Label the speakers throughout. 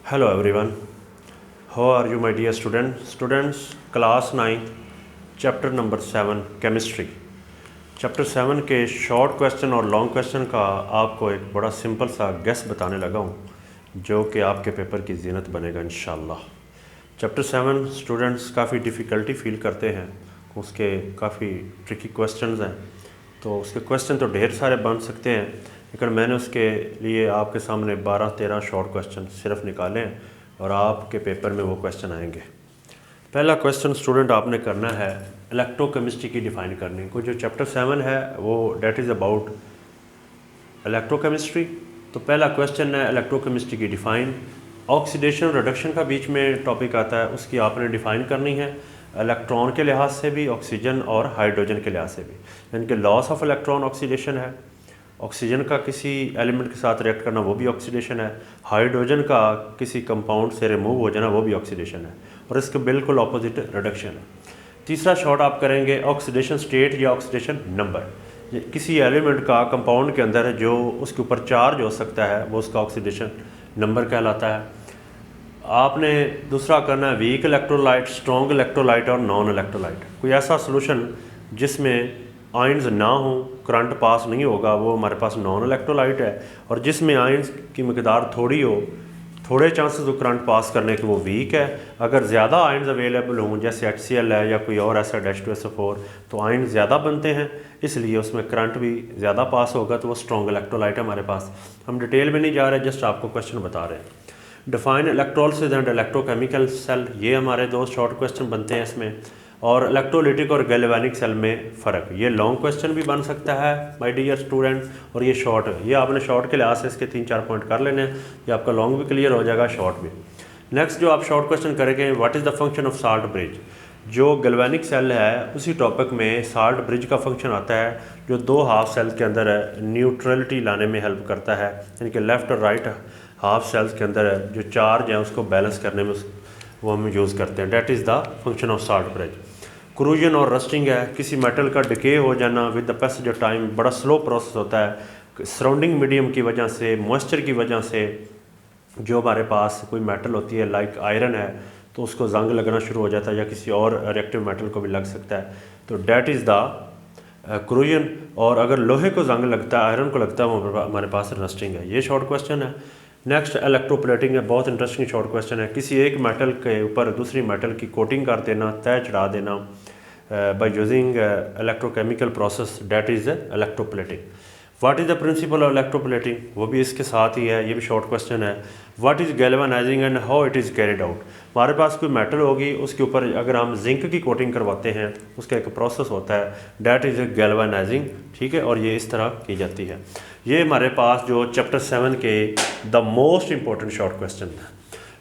Speaker 1: Hello everyone. How are you my dear students? Students, class 9, chapter number 7, chemistry. Chapter 7 के short question और long question का आपको एक बड़ा सिंपल सा गेस बताने लगा हूँ जो कि आपके पेपर की ज़ीनत बनेगा इंशाल्लाह। चैप्टर 7 स्टूडेंट्स काफ़ी डिफ़िकल्टी फील करते हैं, उसके काफ़ी ट्रिकी क्वेश्चंस हैं, तो उसके क्वेश्चन तो ढेर सारे बन सकते हैं, लेकिन मैंने उसके लिए आपके सामने 12-13 शॉर्ट क्वेश्चन सिर्फ निकाले हैं और आपके पेपर में वो क्वेश्चन आएंगे। पहला क्वेश्चन स्टूडेंट आपने करना है इलेक्ट्रोकेमिस्ट्री की डिफ़ाइन करनी को। जो चैप्टर 7 है वो डेट इज़ अबाउट इलेक्ट्रोकेमिस्ट्री। तो पहला क्वेश्चन है इलेक्ट्रोकेमिस्ट्री की डिफ़ाइन। ऑक्सीडेशन रिडक्शन का बीच में टॉपिक आता है, उसकी आपने डिफ़ाइन करनी है इलेक्ट्रॉन के लिहाज से भी, ऑक्सीजन और हाइड्रोजन के लिहाज से भी। यानी कि लॉस ऑफ इलेक्ट्रॉन ऑक्सीडेशन है, ऑक्सीजन का किसी एलिमेंट के साथ रिएक्ट करना वो भी ऑक्सीडेशन है, हाइड्रोजन का किसी कंपाउंड से रिमूव हो जाना वो भी ऑक्सीडेशन है, और इसके बिल्कुल ऑपोजिट रिडक्शन है। तीसरा शॉर्ट आप करेंगे ऑक्सीडेशन स्टेट या ऑक्सीडेशन नंबर। किसी एलिमेंट का कंपाउंड के अंदर जो उसके ऊपर चार्ज हो सकता है वो उसका ऑक्सीडेशन नंबर कहलाता है। आपने दूसरा करना है वीक इलेक्ट्रोलाइट, स्ट्रॉन्ग इलेक्ट्रोलाइट और नॉन इलेक्ट्रोलाइट। कोई ऐसा सोल्यूशन जिसमें आयंस ना हो, करंट पास नहीं होगा, वो हमारे पास नॉन इलेक्ट्रोलाइट है, और जिसमें आयंस की मकदार थोड़ी हो, थोड़े चांसेस हो करंट पास करने के, वो वीक है। अगर ज़्यादा आयंस अवेलेबल हों जैसे HCl है या कोई और ऐसा H2SO4 तो आयंस ज़्यादा बनते हैं, इसलिए उसमें करंट भी ज़्यादा पास होगा, तो वो स्ट्रॉन्ग इलेक्ट्रोलाइट है हमारे पास। हम डिटेल में नहीं जा रहे, जस्ट आपको क्वेश्चन बता रहे हैं। Define electrolysis and electrochemical cell, ये हमारे दो शॉर्ट क्वेश्चन बनते हैं इसमें। और इलेक्ट्रोलिटिक और गैल्वेनिक सेल में फ़र्क, ये लॉन्ग क्वेश्चन भी बन सकता है माय डियर स्टूडेंट, और ये शॉर्ट, ये आपने शॉर्ट के लिहाज से इसके 3-4 पॉइंट कर लेने हैं, ये आपका लॉन्ग भी क्लियर हो जाएगा, शॉर्ट भी। नेक्स्ट जो आप शॉर्ट क्वेश्चन करेंगे, what is the function of salt bridge. जो गैल्वेनिक सेल है उसी टॉपिक में साल्ट ब्रिज का फंक्शन आता है, जो दो हाफ सेल के अंदर न्यूट्रलिटी लाने में हेल्प करता है, यानी कि लेफ़्ट और राइट हाफ सेल्स के अंदर जो चार्ज है उसको बैलेंस करने में वो हम यूज़ करते हैं। That is the function of salt bridge. Corrosion और रस्टिंग है, किसी मेटल का डिके हो जाना with the passage of time, बड़ा स्लो प्रोसेस होता है, सराउंडिंग मीडियम की वजह से, मॉइस्चर की वजह से। जो हमारे पास कोई मेटल होती है लाइक आयरन है तो उसको जंग लगना शुरू हो जाता है, या किसी और रिएक्टिव मेटल को भी लग सकता है, तो डैट इज़ द क्रूजन। और अगर लोहे को जंग लगता है, आयरन को लगता है, वो हमारे पास रस्टिंग है। ये शॉर्ट क्वेश्चन है। नेक्स्ट इलेक्ट्रोप्लेटिंग है, बहुत इंटरेस्टिंग शॉर्ट क्वेश्चन है। किसी एक मेटल के ऊपर दूसरी मेटल की कोटिंग कर देना, तय चढ़ा देना by using electrochemical process, that is electroplating. What is the principle of electroplating, वो भी इसके साथ ही है, ये भी शॉर्ट क्वेश्चन है। What is galvanising and how it is carried out. हमारे पास कोई मेटल होगी, उसके ऊपर अगर हम जिंक की कोटिंग करवाते हैं, उसका एक प्रोसेस होता है, डैट इज़ गैल्वेनाइजिंग, ठीक है, और ये इस तरह की जाती है। ये हमारे पास जो चैप्टर 7 के the most important short question है।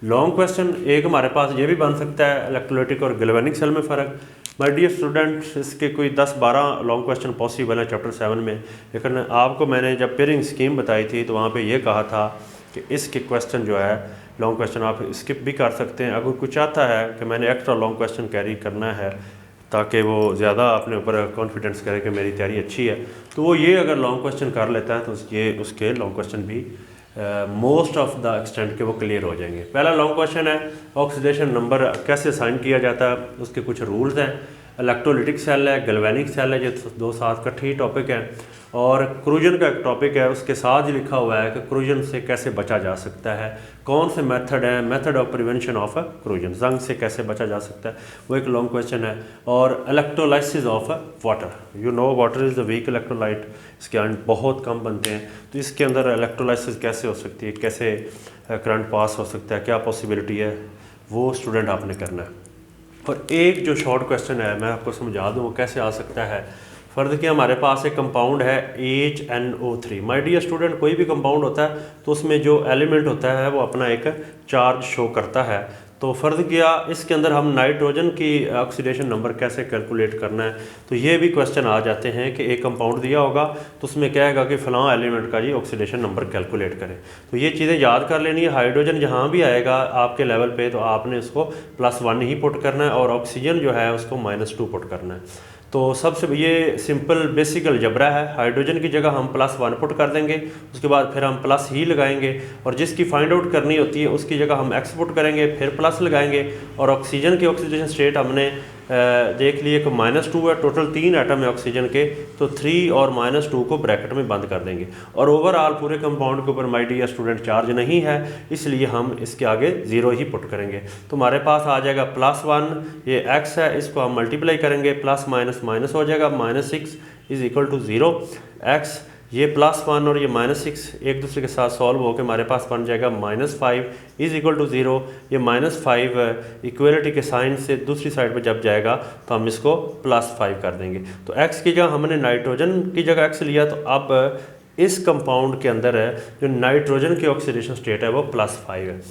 Speaker 1: लॉन्ग क्वेश्चन एक हमारे पास ये भी बन सकता है इलेक्ट्रोलाइटिक और गैल्वेनिक सेल में फ़र्क। माय डियर स्टूडेंट्स, इसके कोई 10-12 लॉन्ग क्वेश्चन पॉसिबल है चैप्टर 7 में, लेकिन आपको मैंने जब पेयरिंग स्कीम बताई थी तो वहाँ पे ये कहा था कि इसके क्वेश्चन जो है लॉन्ग क्वेश्चन आप स्किप भी कर सकते हैं। अगर कोई चाहता है कि मैंने एक्स्ट्रा लॉन्ग क्वेश्चन कैरी करना है ताकि वो ज़्यादा अपने ऊपर कॉन्फिडेंस करे कि मेरी तैयारी अच्छी है, तो वो ये अगर लॉन्ग क्वेश्चन कर लेता है तो ये उसके लॉन्ग क्वेश्चन भी मोस्ट ऑफ द एक्सटेंट के वो क्लियर हो जाएंगे। पहला लॉन्ग क्वेश्चन है ऑक्सीडेशन नंबर कैसे असाइन किया जाता है, उसके कुछ रूल्स हैं। इलेक्ट्रोलिटिक सेल है, गैल्वेनिक सेल है, ये दो साथ इकट्ठे ही टॉपिक हैं। और क्रूजन का एक टॉपिक है, उसके साथ ही लिखा हुआ है कि क्रूजन से कैसे बचा जा सकता है, कौन से मेथड है, मेथड ऑफ प्रिवेंशन ऑफ क्रूजन, जंग से कैसे बचा जा सकता है, वो एक लॉन्ग क्वेश्चन है। और electrolysis of water, you know water is the weak electrolyte, इसके आयन बहुत कम बनते हैं, तो इसके अंदर इलेक्ट्रोलाइसिस कैसे हो सकती है, कैसे करंट पास हो सकता है, क्या पॉसिबिलिटी है, वो स्टूडेंट आपने करना है। और एक जो शॉर्ट क्वेश्चन है मैं आपको समझा दूँ वो कैसे आ सकता है। फ़र्ज़ कि हमारे पास एक कंपाउंड है HNO3। माय डियर स्टूडेंट, कोई भी कंपाउंड होता है तो उसमें जो एलिमेंट होता है वो अपना एक चार्ज शो करता है। तो फ़र्ज़ किया इसके अंदर हम नाइट्रोजन की ऑक्सीडेशन नंबर कैसे कैलकुलेट करना है, तो ये भी क्वेश्चन आ जाते हैं कि एक कंपाउंड दिया होगा तो उसमें कहेगा कि फ़लाँ एलिमेंट का जी ऑक्सीडेशन नंबर कैलकुलेट करें। तो ये चीज़ें याद कर लेनी है। हाइड्रोजन जहाँ भी आएगा आपके लेवल पे तो आपने उसको +1 ही पुट करना है, और ऑक्सीजन जो है उसको -2 पुट करना है। तो सबसे ये सिंपल बेसिक अलजबरा है। हाइड्रोजन की जगह हम +1 पुट कर देंगे, उसके बाद फिर हम प्लस ही लगाएंगे, और जिसकी फाइंड आउट करनी होती है उसकी जगह हम x पुट करेंगे, फिर प्लस लगाएंगे। और ऑक्सीजन की ऑक्सीडेशन स्टेट हमने देख लिए कि -2 है, टोटल 3 एटम है ऑक्सीजन के, तो 3 और -2 को ब्रैकेट में बंद कर देंगे। और ओवरऑल पूरे कंपाउंड के ऊपर माय डियर स्टूडेंट चार्ज नहीं है, इसलिए हम इसके आगे 0 ही पुट करेंगे। तो हमारे पास आ जाएगा +1, ये x है, इसको हम मल्टीप्लाई करेंगे, प्लस माइनस माइनस हो जाएगा, -6 = 0। x ये +1 और ये -6 एक दूसरे के साथ सॉल्व होकर हमारे पास बन जाएगा -5 = 0। ये -5 इक्वलिटी के साइन से दूसरी साइड पे जब जाएगा तो हम इसको +5 कर देंगे। तो x की जगह हमने नाइट्रोजन की जगह x लिया, तो अब इस कंपाउंड के अंदर है जो नाइट्रोजन की ऑक्सीडेशन स्टेट है वो +5 है।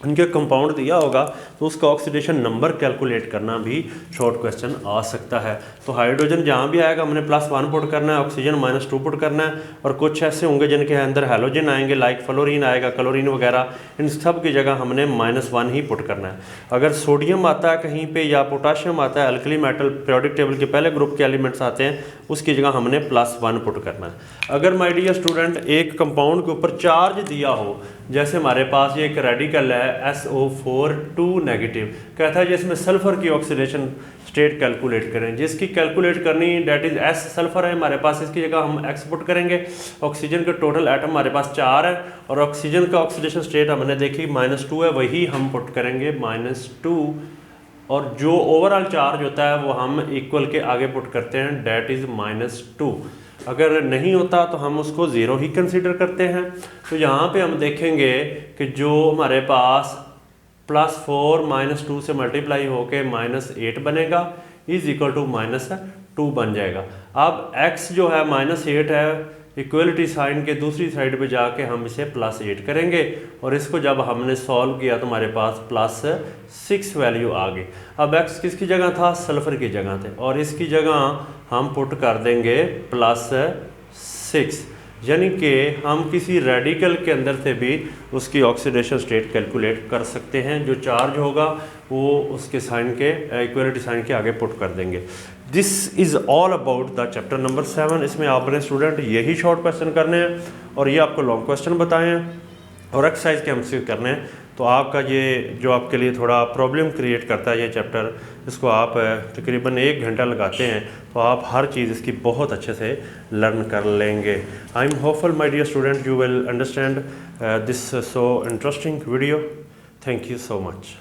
Speaker 1: उनके कंपाउंड दिया होगा तो उसका ऑक्सीडेशन नंबर कैलकुलेट करना भी शॉर्ट क्वेश्चन आ सकता है। तो हाइड्रोजन जहाँ भी आएगा हमने +1 पुट करना है, ऑक्सीजन -2 पुट करना है, और कुछ ऐसे होंगे जिनके अंदर हैलोजन आएंगे, लाइक फ्लोरीन आएगा, क्लोरीन वगैरह, इन सब की जगह हमने -1 ही पुट करना है। अगर सोडियम आता है कहीं पे या पोटाशियम आता है, अल्कली मेटल पीरियोडिक टेबल के पहले ग्रुप के एलिमेंट्स आते हैं, उसकी जगह हमने +1 पुट करना है। अगर माय डियर स्टूडेंट एक कंपाउंड के ऊपर चार्ज दिया हो, जैसे हमारे पास ये एक रेडिकल है SO4 2 नेगेटिव, कहता है जिसमें सल्फर की ऑक्सीडेशन स्टेट कैलकुलेट करें, जिसकी कैलकुलेट करनी डेट इज S सल्फर है हमारे पास, इसकी जगह हम X पुट करेंगे। ऑक्सीजन के टोटल एटम हमारे पास 4 है, और ऑक्सीजन का ऑक्सीडेशन स्टेट हमने देखी -2 है, वही हम पुट करेंगे -2, और जो ओवरऑल चार्ज होता है वो हम इक्वल के आगे पुट करते हैं, डेट इज -2। अगर नहीं होता तो हम उसको 0 ही कंसीडर करते हैं। तो यहाँ पे हम देखेंगे कि जो हमारे पास +4 -2 से मल्टीप्लाई होके -8 बनेगा, = -2 बन जाएगा। अब x जो है -8 है, इक्वलिटी साइन के दूसरी साइड पे जाके हम इसे +8 करेंगे, और इसको जब हमने सॉल्व किया तो हमारे पास +6 वैल्यू आ गई। अब x किसकी जगह था? सल्फर की जगह थे, और इसकी जगह हम पुट कर देंगे +6, यानी कि हम किसी रेडिकल के अंदर से भी उसकी ऑक्सीडेशन स्टेट कैलकुलेट कर सकते हैं। जो चार्ज होगा वो उसके साइन के इक्वलिटी साइन के आगे पुट कर देंगे। This is all about the chapter number 7। इसमें आपने स्टूडेंट यही शॉर्ट क्वेश्चन करने हैं, और ये आपको लॉन्ग क्वेश्चन बताए हैं, और एक्सरसाइज के हमसे करने हैं। तो आपका ये जो आपके लिए थोड़ा प्रॉब्लम क्रिएट करता है ये चैप्टर, इसको आप तकरीबन 1 घंटा लगाते हैं तो आप हर चीज़ इसकी बहुत अच्छे से लर्न कर लेंगे। I am hopeful my dear student you will understand this so interesting video. Thank you so much.